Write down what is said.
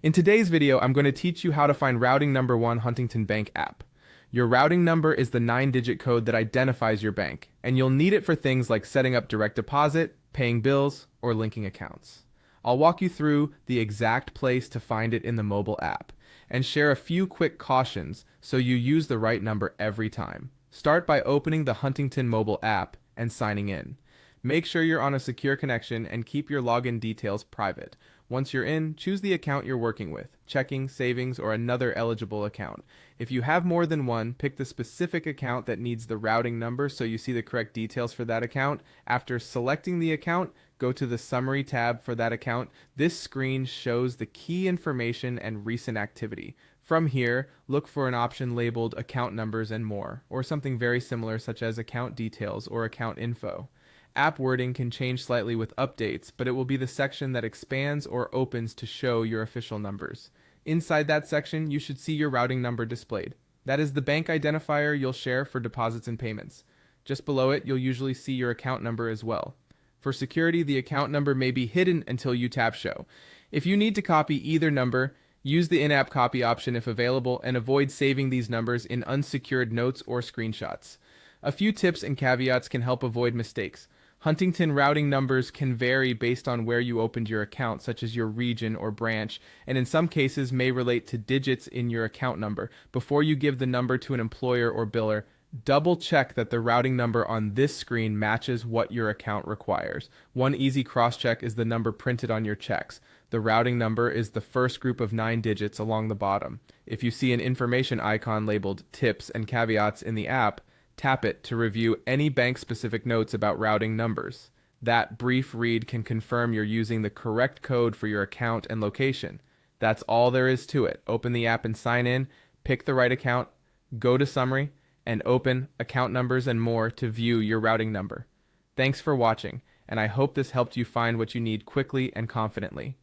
In today's video, I'm going to teach you how to find routing number 1 Huntington Bank app. Your routing number is the 9-digit code that identifies your bank, and you'll need it for things like setting up direct deposit, paying bills, or linking accounts. I'll walk you through the exact place to find it in the mobile app, and share a few quick cautions so you use the right number every time. Start by opening the Huntington mobile app and signing in. Make sure you're on a secure connection and keep your login details private. Once you're in, choose the account you're working with, checking, savings, or another eligible account. If you have more than one, pick the specific account that needs the routing number so you see the correct details for that account. After selecting the account, go to the Summary tab for that account. This screen shows the key information and recent activity. From here, look for an option labeled Account Numbers and More, or something very similar such as Account Details or Account Info. App wording can change slightly with updates, but it will be the section that expands or opens to show your official numbers. Inside that section, you should see your routing number displayed. That is the bank identifier you'll share for deposits and payments. Just below it, you'll usually see your account number as well. For security, the account number may be hidden until you tap Show. If you need to copy either number, use the in-app copy option if available, and avoid saving these numbers in unsecured notes or screenshots. A few tips and caveats can help avoid mistakes. Huntington routing numbers can vary based on where you opened your account, such as your region or branch, and in some cases may relate to digits in your account number. Before you give the number to an employer or biller, double check that the routing number on this screen matches what your account requires. One easy cross-check is the number printed on your checks. The routing number is the first group of 9 digits along the bottom. If you see an information icon labeled Tips and Caveats in the app, tap it to review any bank-specific notes about routing numbers. That brief read can confirm you're using the correct code for your account and location. That's all there is to it. Open the app and sign in, pick the right account, go to Summary, and open Account Numbers and More to view your routing number. Thanks for watching, and I hope this helped you find what you need quickly and confidently.